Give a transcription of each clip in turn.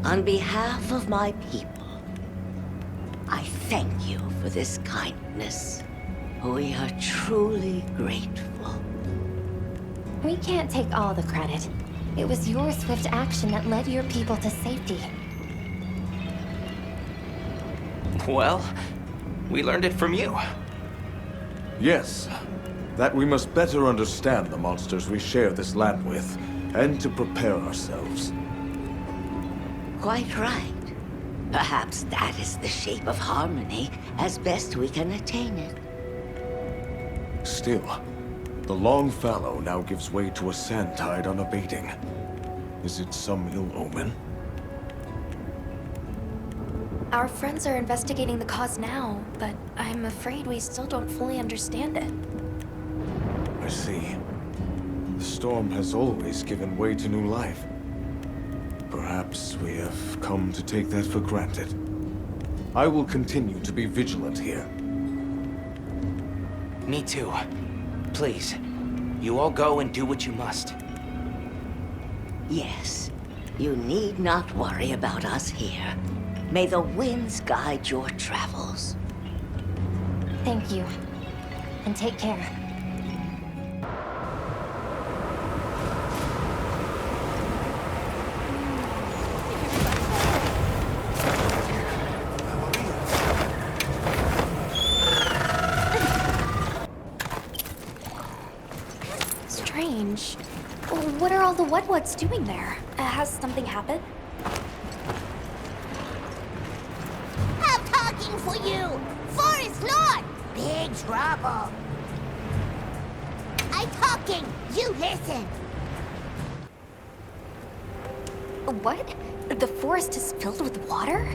On behalf of my people, I thank you for this kindness. We are truly grateful. We can't take all the credit. It was your swift action that led your people to safety. Well, we learned it from you. Yes, that we must better understand the monsters we share this land with, and to prepare ourselves. Quite right. Perhaps that is the shape of harmony, as best we can attain it. Still, the long fallow now gives way to a sand tide unabating. Is it some ill omen? Our friends are investigating the cause now, but I'm afraid we still don't fully understand it. I see. The storm has always given way to new life. Perhaps we have come to take that for granted. I will continue to be vigilant here. Me too. Please, you all go and do what you must. Yes, you need not worry about us here. May the winds guide your travels. Thank you. And take care. Strange. What are all the What's doing there? Has something happened? I'm talking for you! Forest Lord! Big trouble! I'm talking! You listen! What? The forest is filled with water?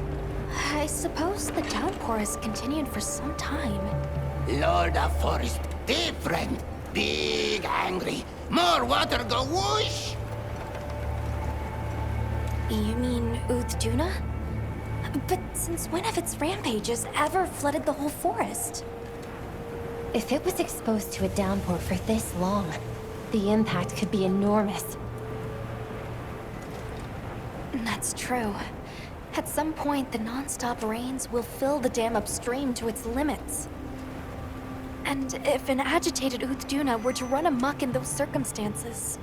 I suppose the downpour has continued for some time. Lord of Forest, different. Big angry. More water go whoosh! You mean Uthduna? But since when have its rampages ever flooded the whole forest? If it was exposed to a downpour for this long, the impact could be enormous. That's true. At some point, the non-stop rains will fill the dam upstream to its limits. And if an agitated Uthduna were to run amok in those circumstances,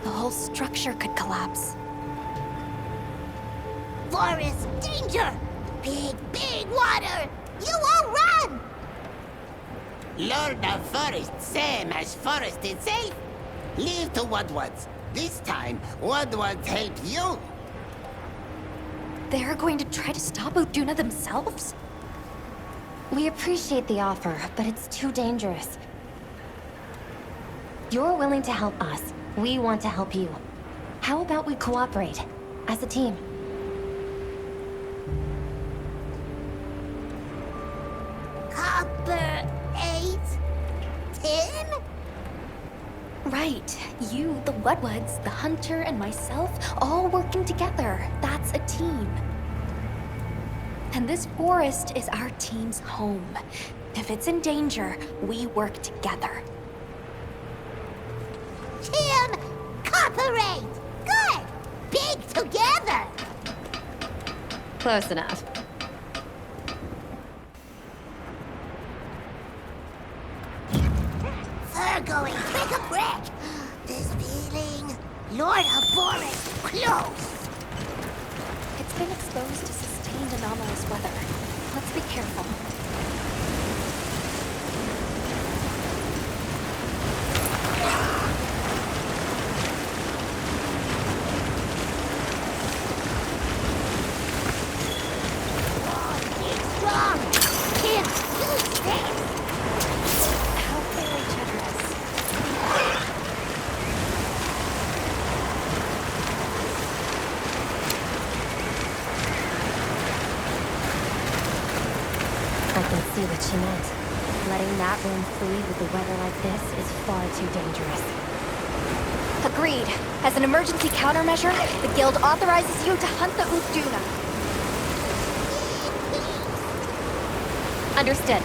the whole structure could collapse. Forest danger! Big water! You all run! Lord of Forest, same as Forest itself. Leave to What's. This time, What's help you. They're going to try to stop Uthduna themselves? We appreciate the offer, but it's too dangerous. You're willing to help us. We want to help you. How about we cooperate, as a team? Copper 8? 10? Right. You, the What's, the Hunter, and myself, all working together. That's a team. And this forest is our team's home. If it's in danger, we work together. Team Cooperate! Good! Big together! Close enough. Fur going quick a brick! This feeling... Lord of Forest, close! It's been exposed to sustained anomalous weather. Let's be careful. It's strong! Can't use this! How very generous. I can see what she meant. Letting that room free with the weather like this is far too dangerous. Agreed. As an emergency countermeasure, the Guild authorizes you to hunt the Uthduna. Understood.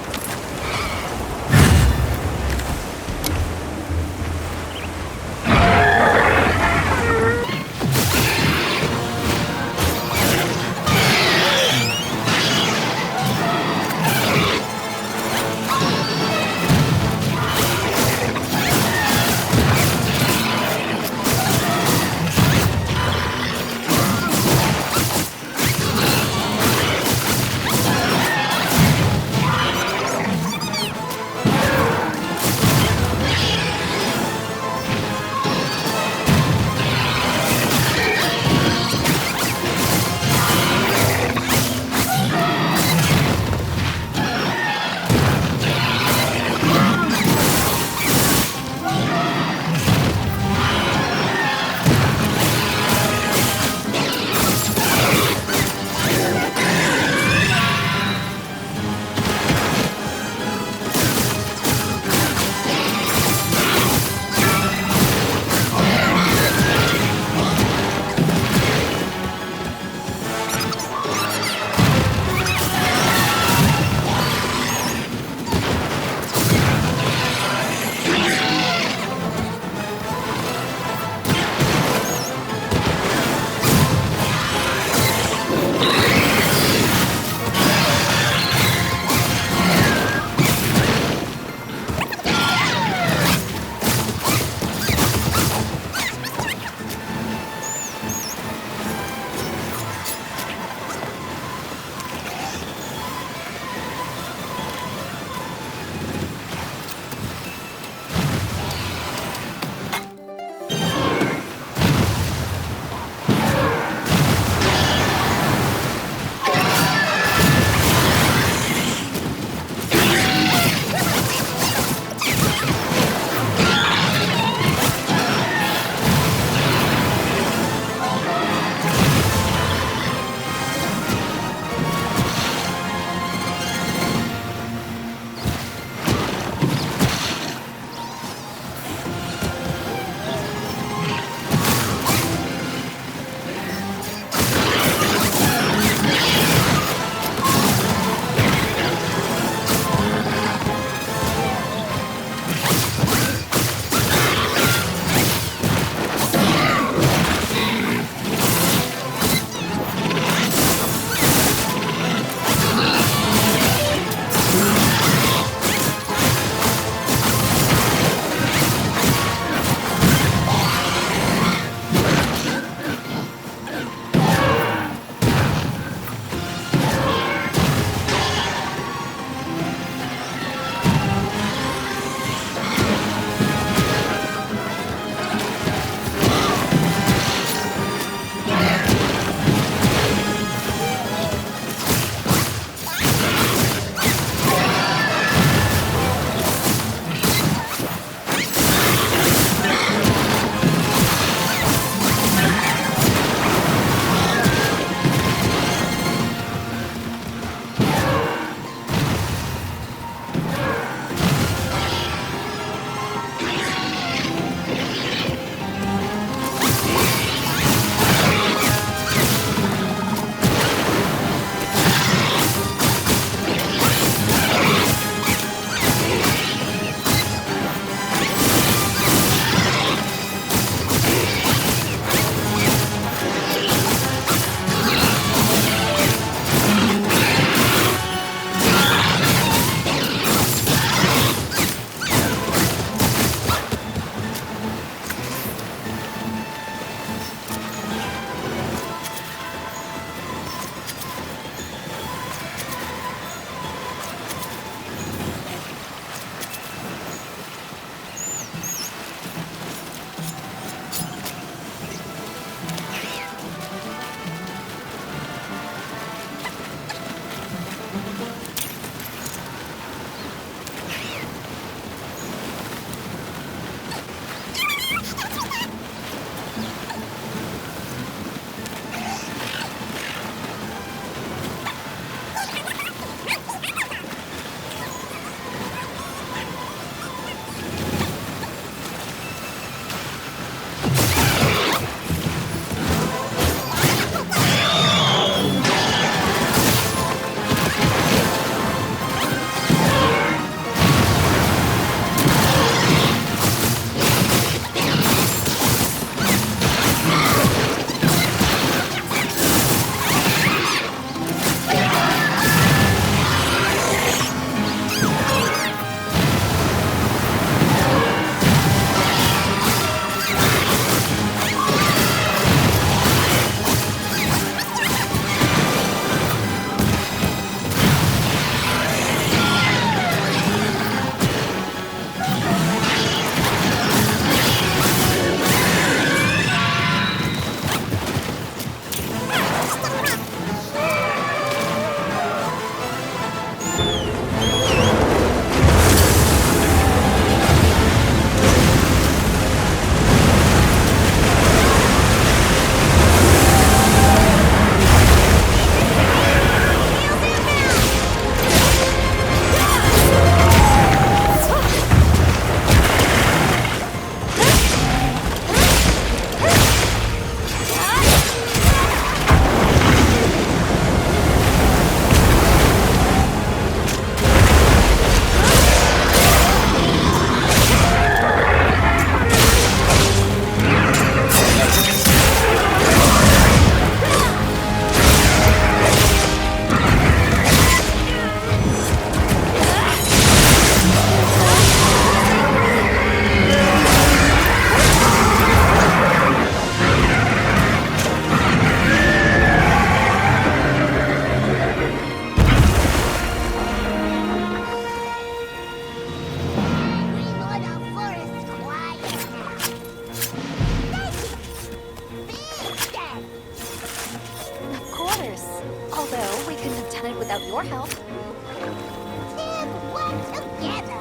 Although, we couldn't have done it without your help. Tim, work together.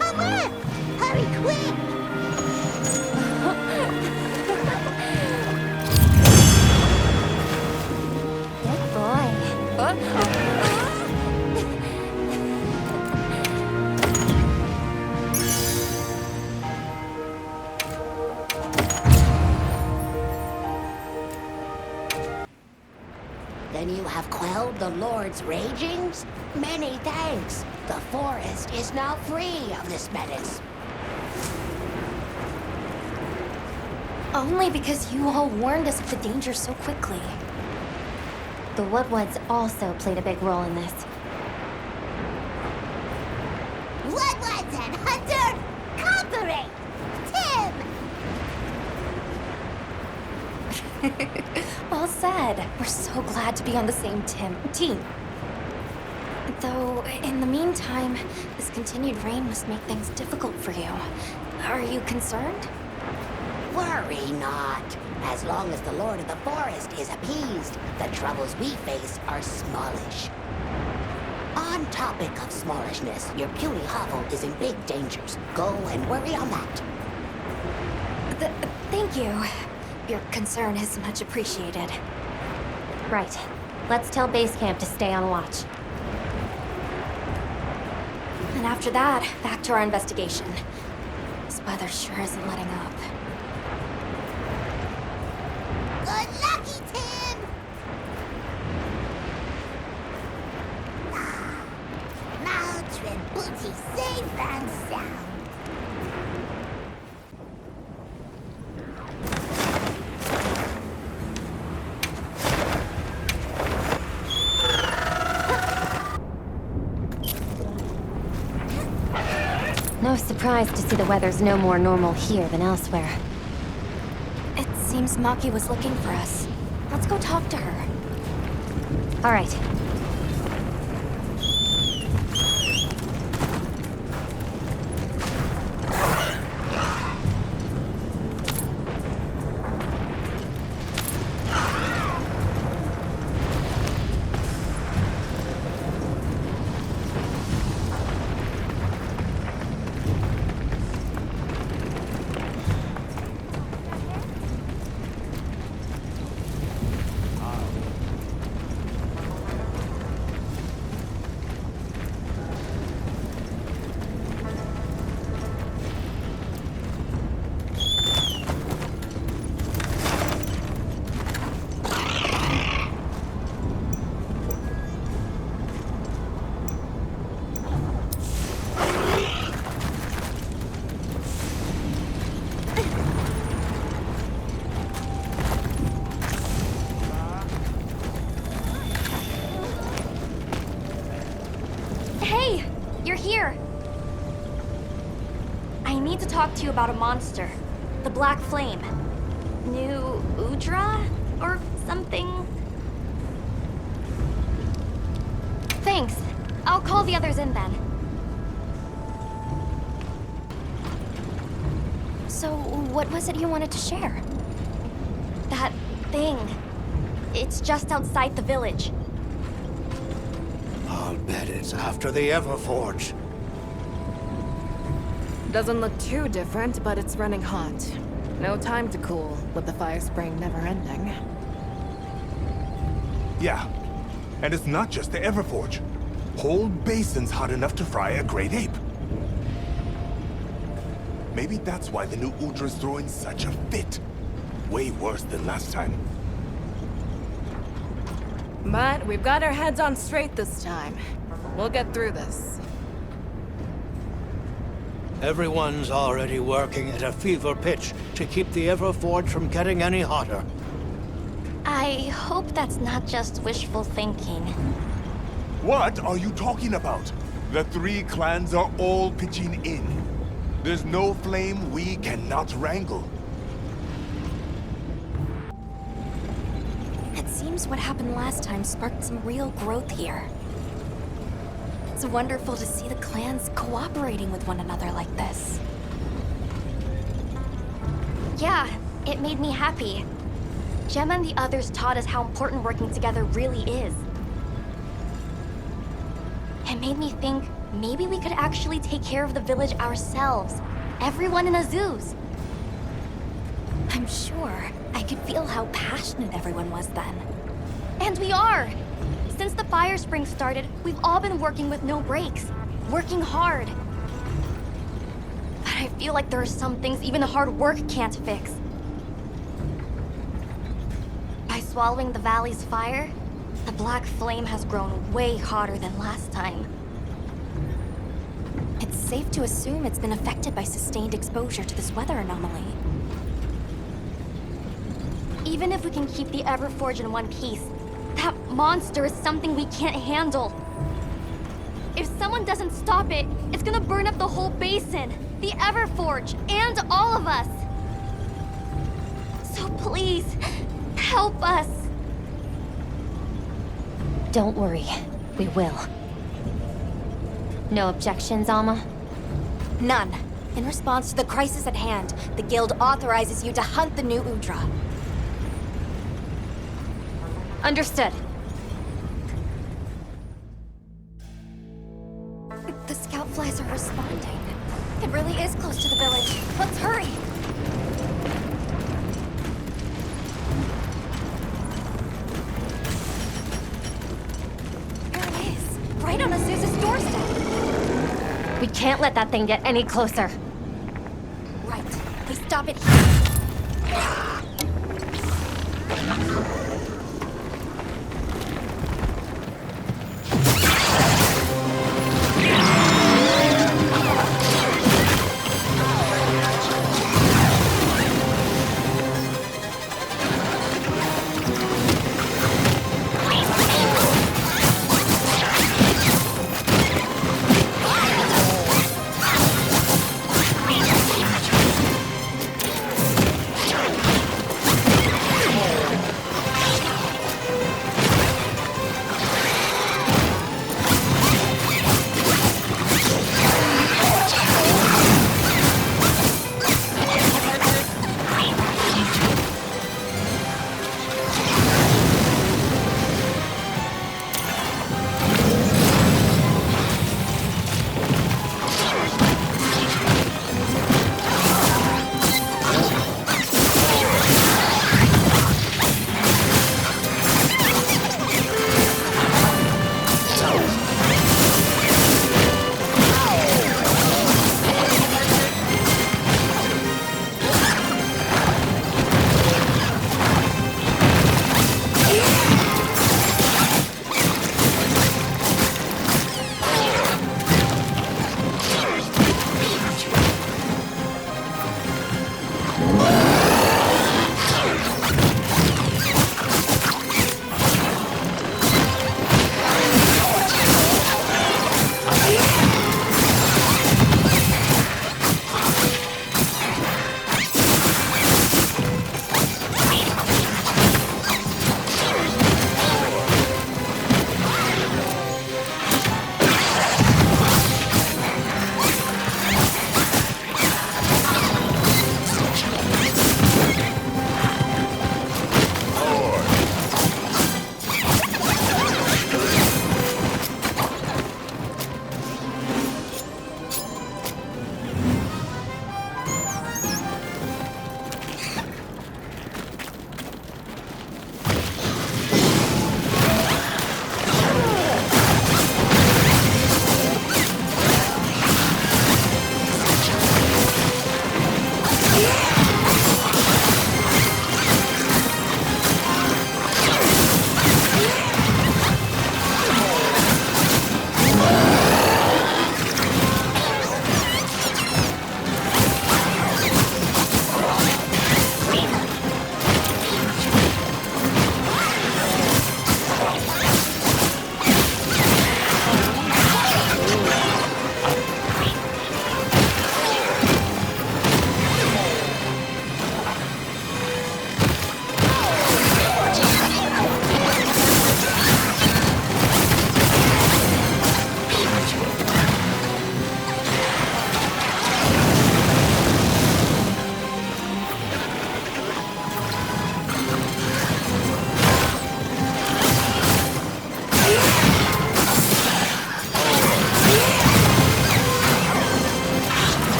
Come on, hurry quick. Good boy. Then you have quelled the Lord's ragings? Many thanks. The forest is now free of this menace. Only because you all warned us of the danger so quickly. The Woodwoods also played a big role in this. Woodwoods and Hunter, cooperate. Tim. Well said. We're so glad to be on the same team. Though, in the meantime, this continued rain must make things difficult for you. Are you concerned? Worry not. As long as the Lord of the Forest is appeased, the troubles we face are smallish. On topic of smallishness, your puny hovel is in big dangers. Go and worry on that. Thank you. Your concern is much appreciated. Right. Let's tell base camp to stay on watch. And after that, back to our investigation. This weather sure isn't letting up. Good lucky, Tim. Mount and booty safe and sound. No surprise to see the weather's no more normal here than elsewhere. It seems Maki was looking for us. Let's go talk to her. All right. Hey! You're here! I need to talk to you about a monster. The Black Flame. New Udra? Or something? Thanks. I'll call the others in then. So, what was it you wanted to share? That thing. It's just outside the village. I'll bet it's after the Everforge. Doesn't look too different, but it's running hot. No time to cool, with the fire spring never ending. Yeah, and it's not just the Everforge. Whole basin's hot enough to fry a great ape. Maybe that's why the new Udra's throwing such a fit. Way worse than last time. But we've got our heads on straight this time. We'll get through this. Everyone's already working at a fever pitch to keep the Everforge from getting any hotter. I hope that's not just wishful thinking. What are you talking about? The three clans are all pitching in. There's no flame we cannot wrangle. It seems what happened last time sparked some real growth here. It's wonderful to see the clans cooperating with one another like this. Yeah, it made me happy. Gemma and the others taught us how important working together really is. It made me think maybe we could actually take care of the village ourselves. Everyone in Azuz. I'm sure. I could feel how passionate everyone was then. And we are! Since the fire spring started, we've all been working with no breaks. Working hard. But I feel like there are some things even hard work can't fix. By swallowing the valley's fire, the black flame has grown way hotter than last time. It's safe to assume it's been affected by sustained exposure to this weather anomaly. Even if we can keep the Everforge in one piece, that monster is something we can't handle. If someone doesn't stop it, it's gonna burn up the whole basin, the Everforge, and all of us. So please, help us. Don't worry, we will. No objections, Alma? None. In response to the crisis at hand, the Guild authorizes you to hunt the new Udra. Understood. The scout flies are responding. It really is close to the village. Let's hurry! There it is, right on Azuz's doorstep. We can't let that thing get any closer. Right. We stop it here.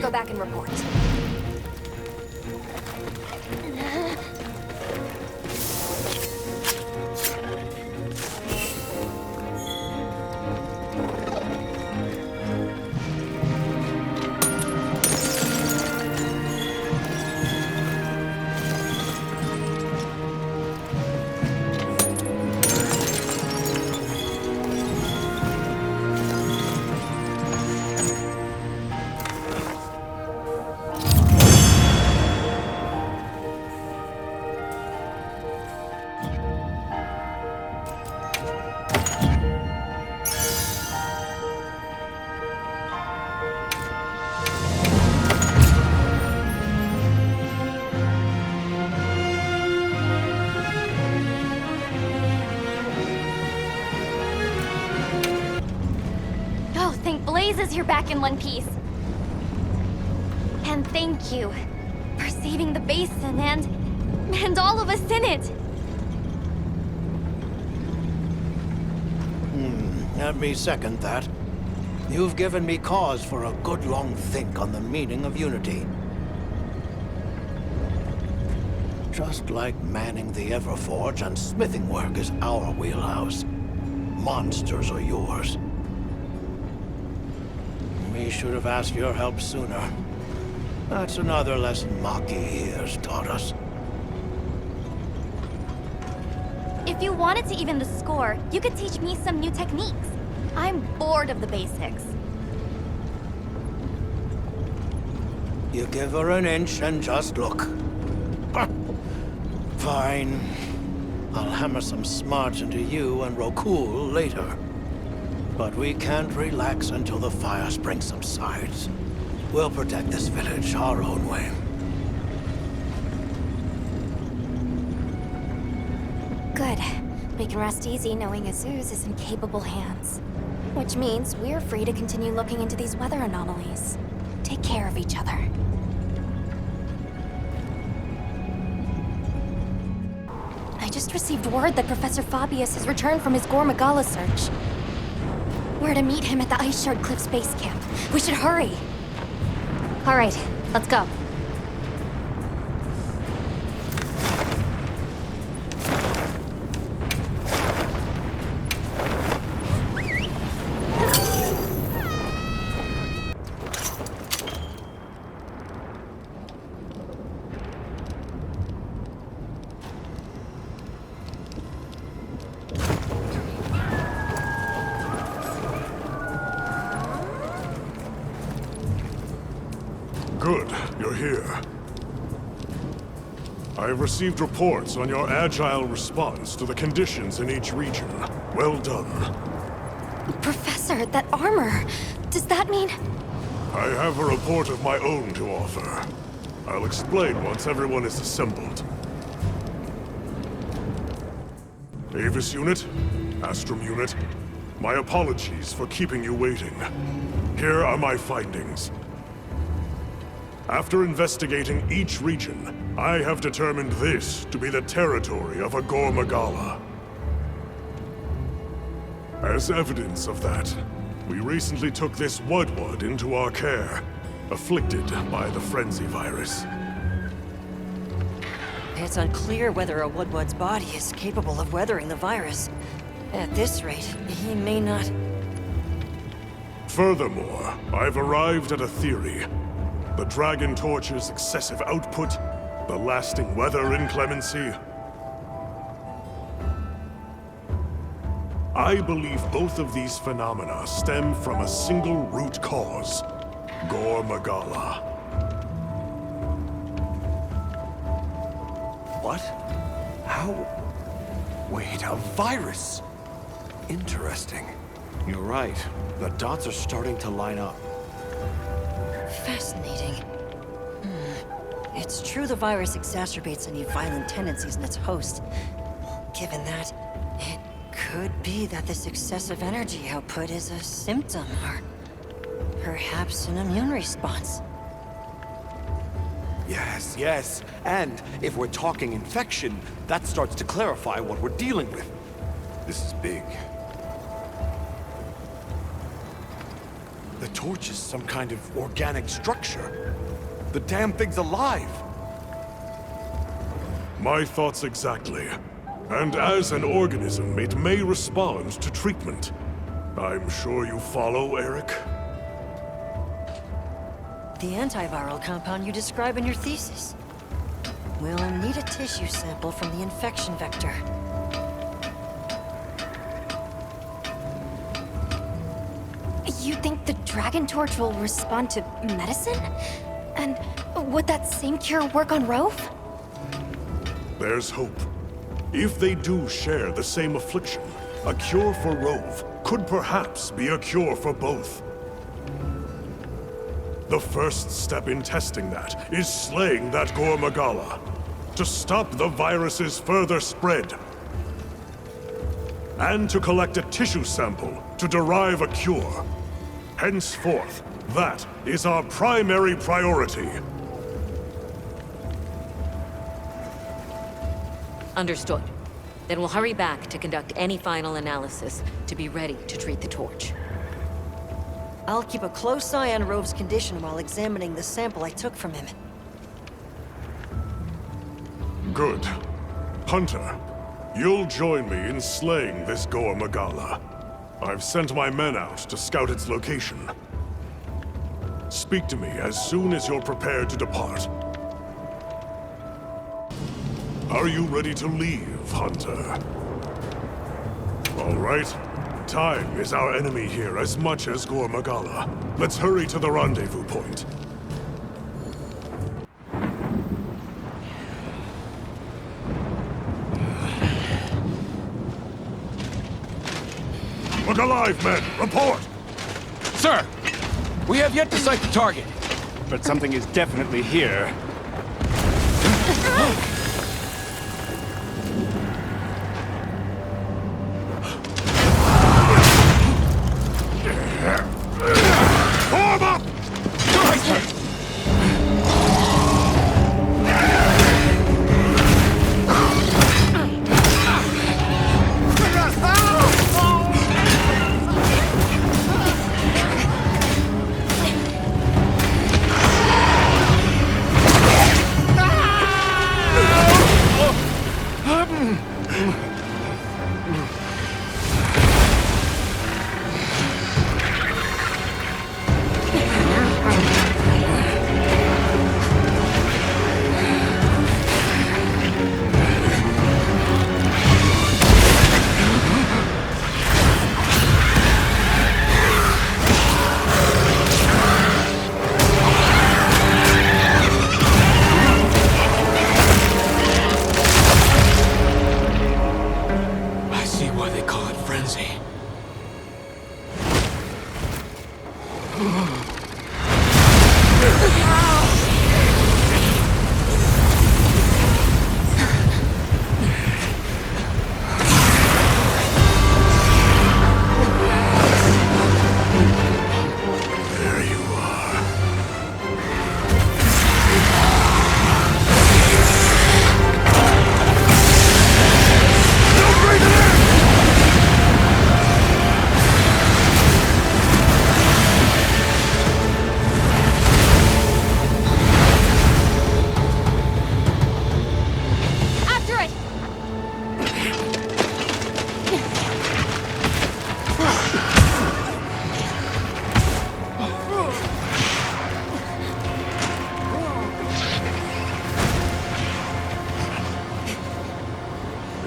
go back and report. Blazes you're back in one piece. And thank you for saving the basin and all of us in it. Let me second that. You've given me cause for a good long think on the meaning of unity. Just like manning the Everforge and smithing work is our wheelhouse, monsters are yours. We should have asked your help sooner. That's another lesson Maki here's taught us. If you wanted to even the score, you could teach me some new techniques. I'm bored of the basics. You give her an inch and just look. Fine. I'll hammer some smarts into you and Rokul later. But we can't relax until the fire spring subsides. We'll protect this village our own way. Good. We can rest easy knowing Azuz is in capable hands. Which means we're free to continue looking into these weather anomalies. Take care of each other. I just received word that Professor Fabius has returned from his Gormagala search. We're to meet him at the Ice Shard Cliffs base camp. We should hurry. All right, let's go. Good, you're here. I've received reports on your agile response to the conditions in each region. Well done. Professor, that armor... does that mean... I have a report of my own to offer. I'll explain once everyone is assembled. Avis Unit, Astrum Unit, my apologies for keeping you waiting. Here are my findings. After investigating each region, I have determined this to be the territory of a Gormagala. As evidence of that, we recently took this Wudwud into our care, afflicted by the Frenzy virus. It's unclear whether a Wudwud's body is capable of weathering the virus. At this rate, he may not... Furthermore, I've arrived at a theory. The Dragon Torch's excessive output, the lasting weather inclemency. I believe both of these phenomena stem from a single root cause, Gormagala. What? How? Wait, a virus? Interesting. You're right. The dots are starting to line up. Fascinating. It's true the virus exacerbates any violent tendencies in its host. Given that, it could be that this excessive energy output is a symptom, or perhaps an immune response. Yes. And if we're talking infection, that starts to clarify what we're dealing with. This is big. The torch is some kind of organic structure. The damn thing's alive! My thoughts exactly. And as an organism, it may respond to treatment. I'm sure you follow, Eric? The antiviral compound you describe in your thesis. We'll need a tissue sample from the infection vector. You think the Dragon Torch will respond to medicine? And would that same cure work on Rove? There's hope. If they do share the same affliction, a cure for Rove could perhaps be a cure for both. The first step in testing that is slaying that Gormagala, to stop the virus's further spread. And to collect a tissue sample to derive a cure. Henceforth, that is our primary priority. Understood. Then we'll hurry back to conduct any final analysis to be ready to treat the torch. I'll keep a close eye on Rove's condition while examining the sample I took from him. Good. Hunter, you'll join me in slaying this Gormagala. I've sent my men out to scout its location. Speak to me as soon as you're prepared to depart. Are you ready to leave, Hunter? All right. Time is our enemy here as much as Gormagala. Let's hurry to the rendezvous point. Look alive, men! Report! Sir! We have yet to sight the target. But something is definitely here. Form up!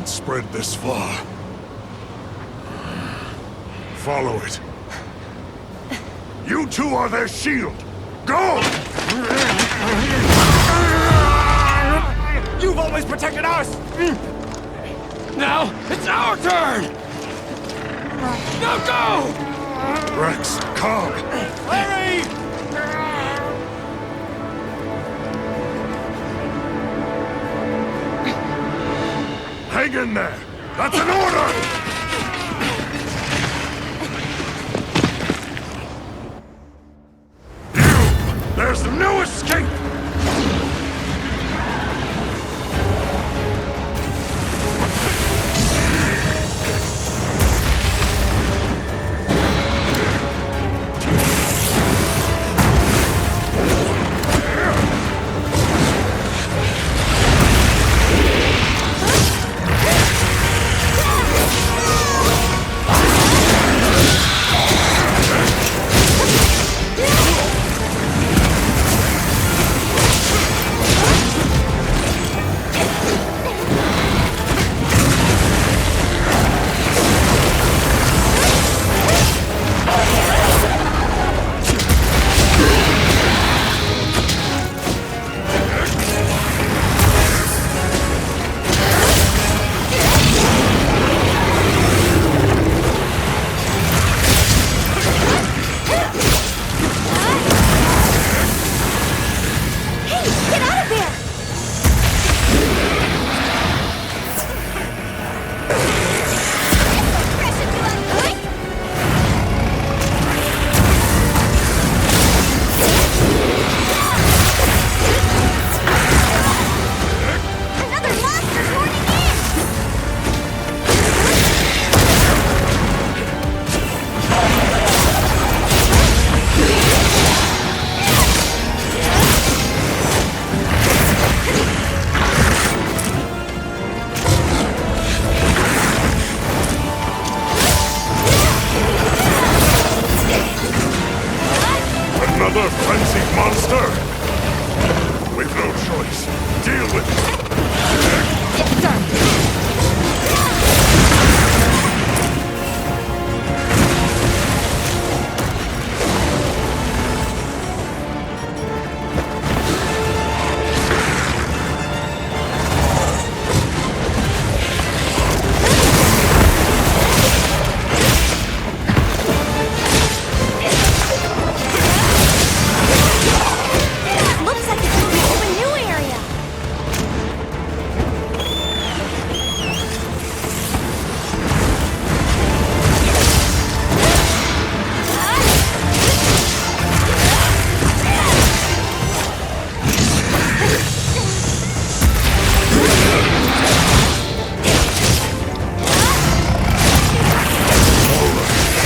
Spread this far. Follow it. You two are their shield. Go! You've always protected us! Now, it's our turn! Now go! Rex, calm. Larry! Hang in there! That's an order! You! There's no escape! Another frenzied monster? We've no choice. Deal with it. Yes, sir.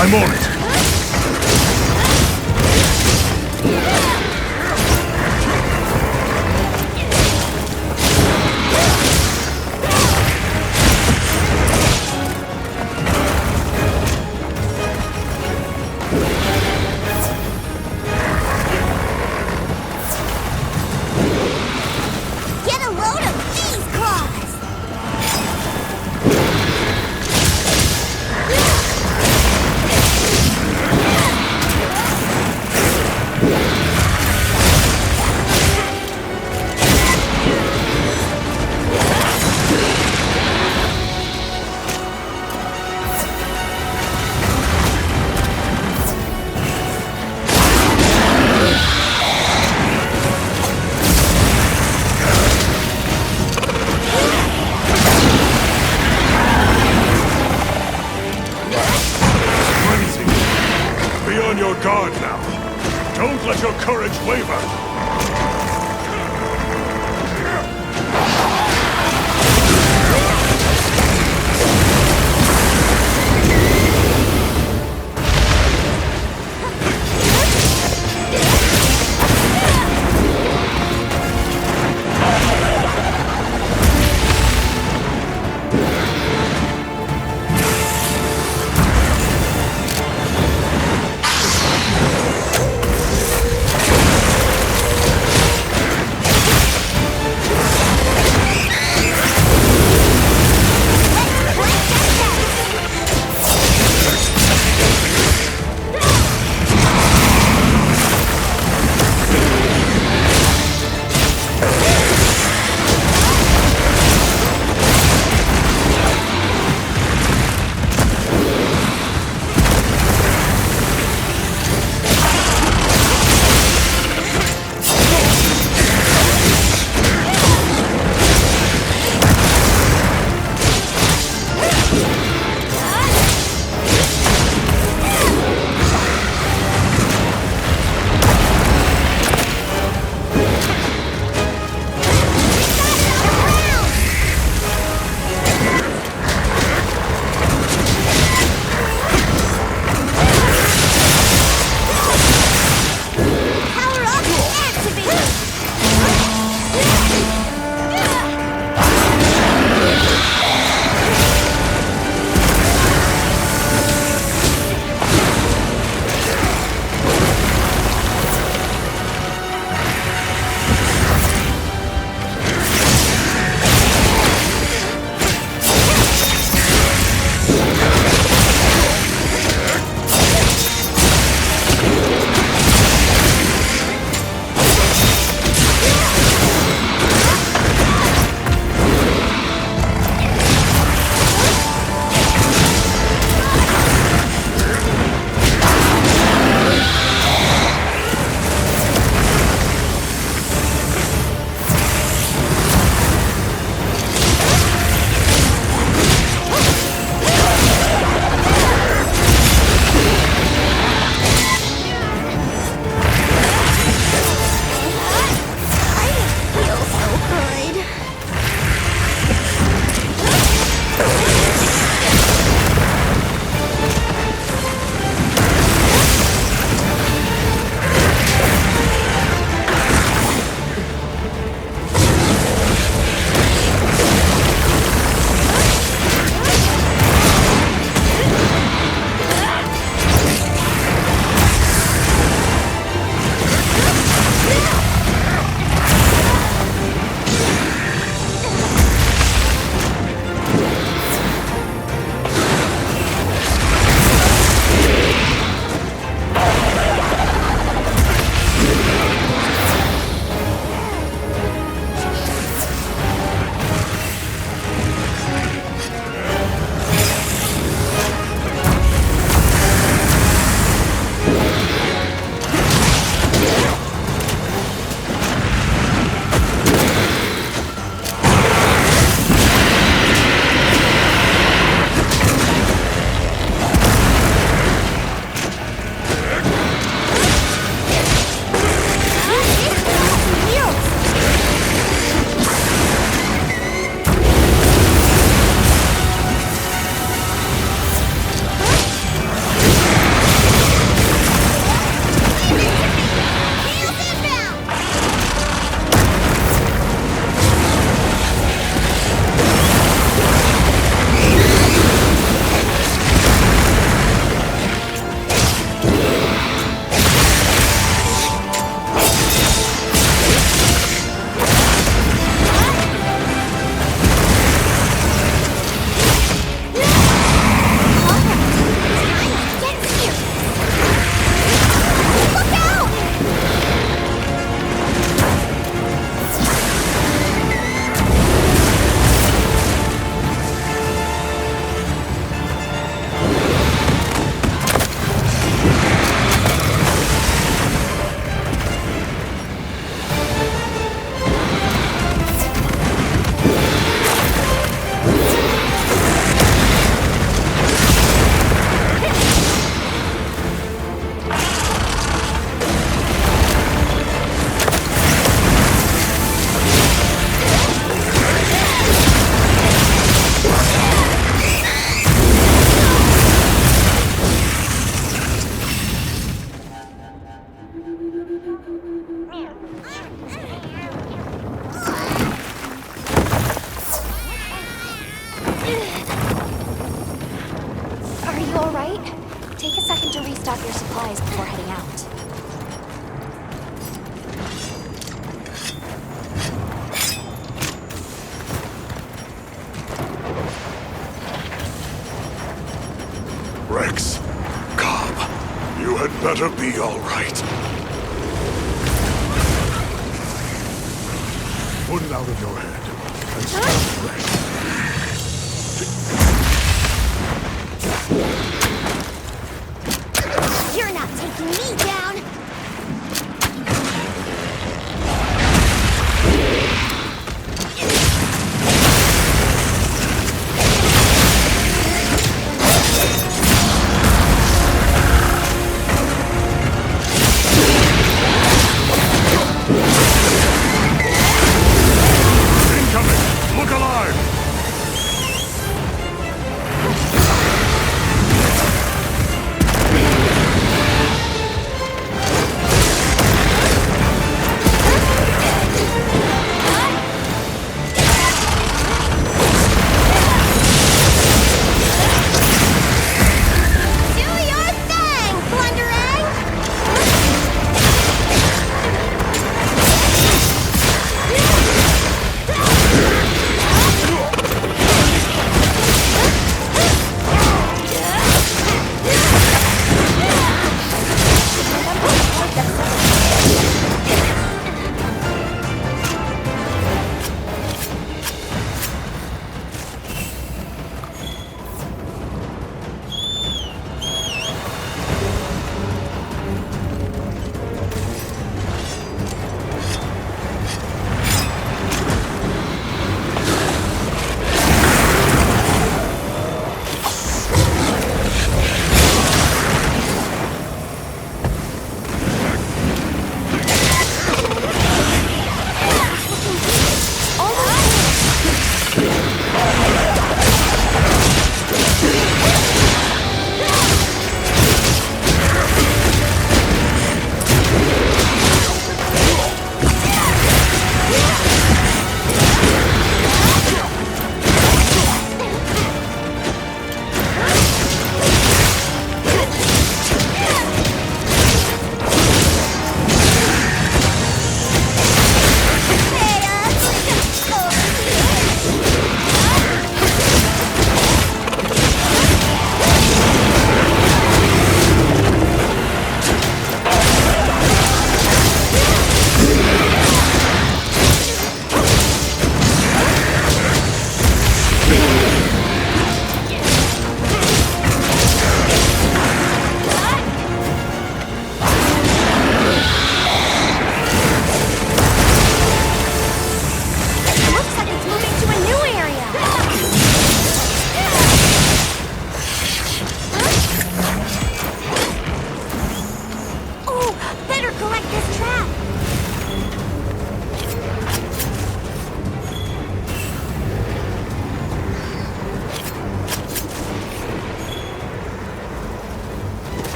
I'm on it. Get a load of these claws! Be on your guard now. Don't let your courage waver. before heading out. Rex, Cobb, you had better be all right. Put it out of your head and start fresh. You're not taking me down! Look alive!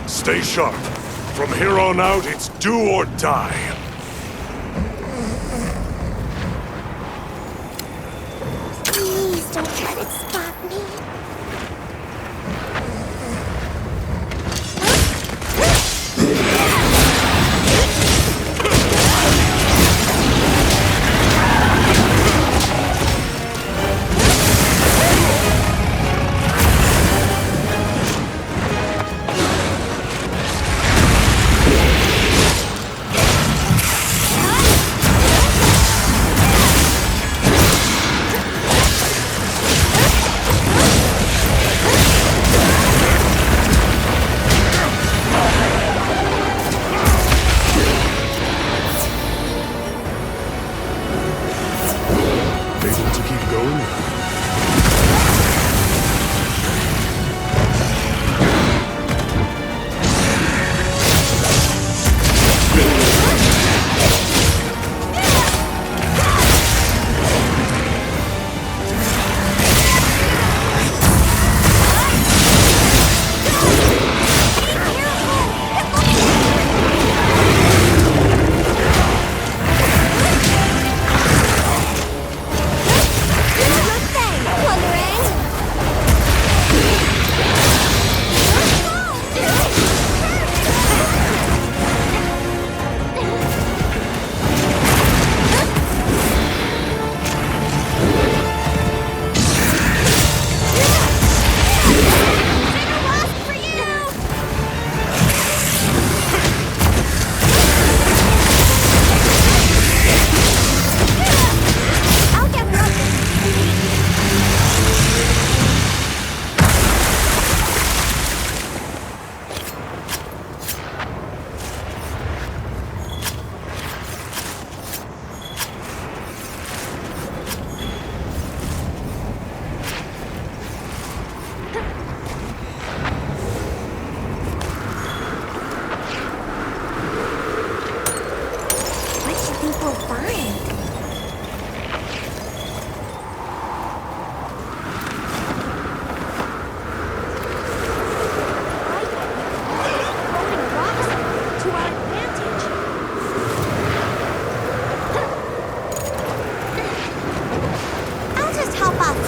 Stay sharp. From here on out, it's do or die. Please don't let it spot me.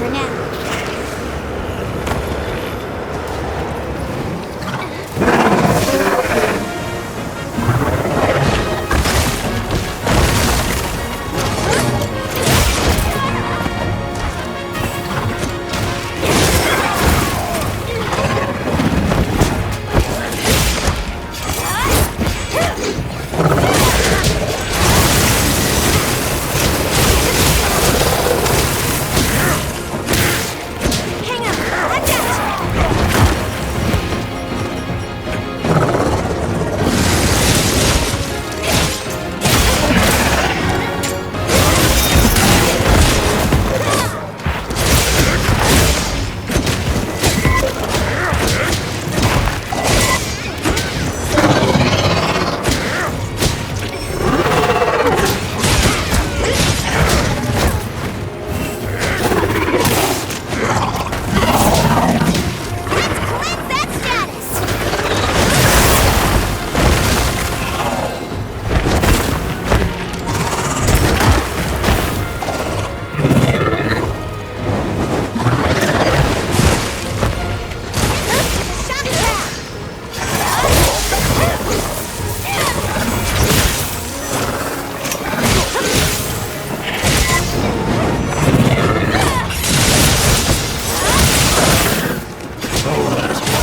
for now.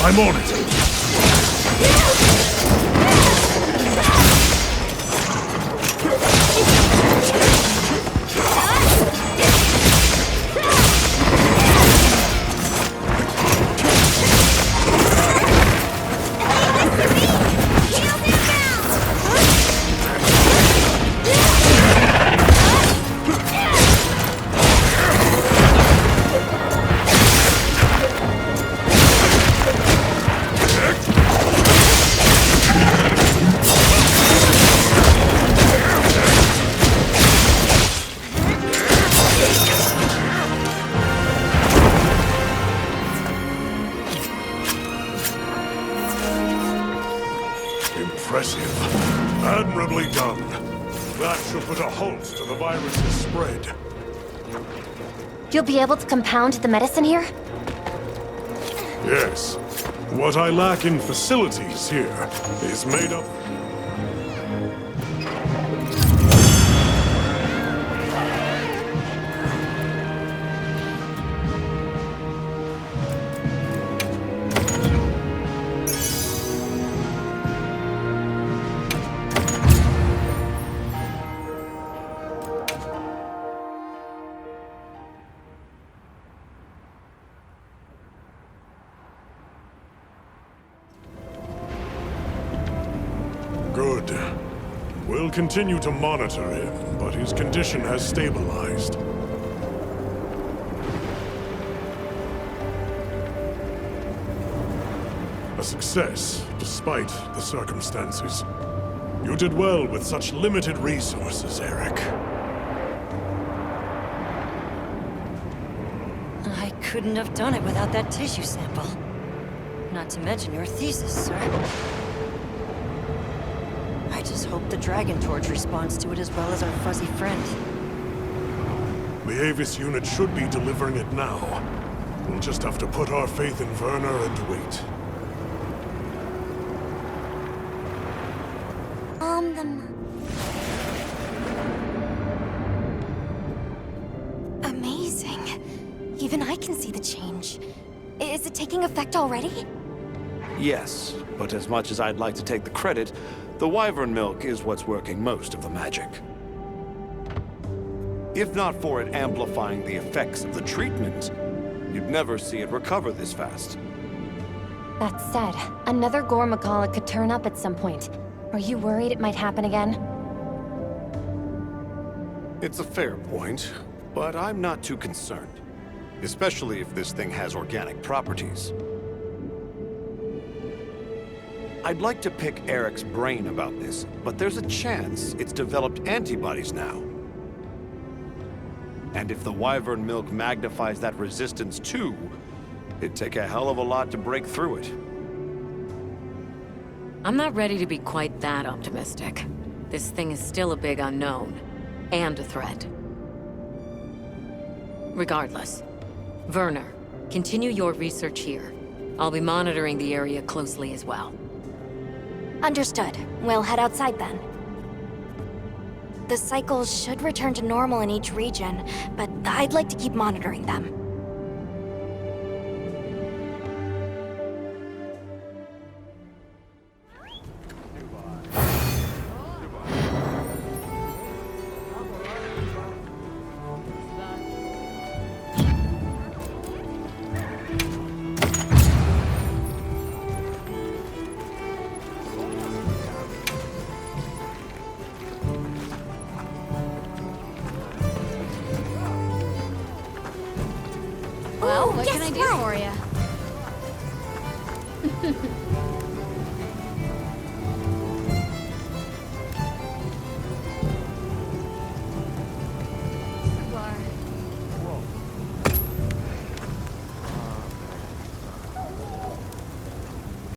I'm on it. Impressive. Admirably done. That should put a halt to the virus's spread. You'll be able to compound the medicine here? Yes. What I lack in facilities here is made up... Good. We'll continue to monitor him, but his condition has stabilized. A success, despite the circumstances. You did well with such limited resources, Eric. I couldn't have done it without that tissue sample. Not to mention your thesis, sir. I just hope the Dragon Torch responds to it as well as our fuzzy friend. The Avis unit should be delivering it now. We'll just have to put our faith in Werner and wait. Amazing. Even I can see the change. Is it taking effect already? Yes, but as much as I'd like to take the credit, the wyvern milk is what's working most of the magic. If not for it amplifying the effects of the treatment, you'd never see it recover this fast. That said, another Gormakala could turn up at some point. Are you worried it might happen again? It's a fair point, but I'm not too concerned. Especially if this thing has organic properties. I'd like to pick Eric's brain about this, but there's a chance it's developed antibodies now. And if the wyvern milk magnifies that resistance too, it'd take a hell of a lot to break through it. I'm not ready to be quite that optimistic. This thing is still a big unknown, and a threat. Regardless, Werner, continue your research here. I'll be monitoring the area closely as well. Understood. We'll head outside then. The cycles should return to normal in each region, but I'd like to keep monitoring them. Well, what can I do for you?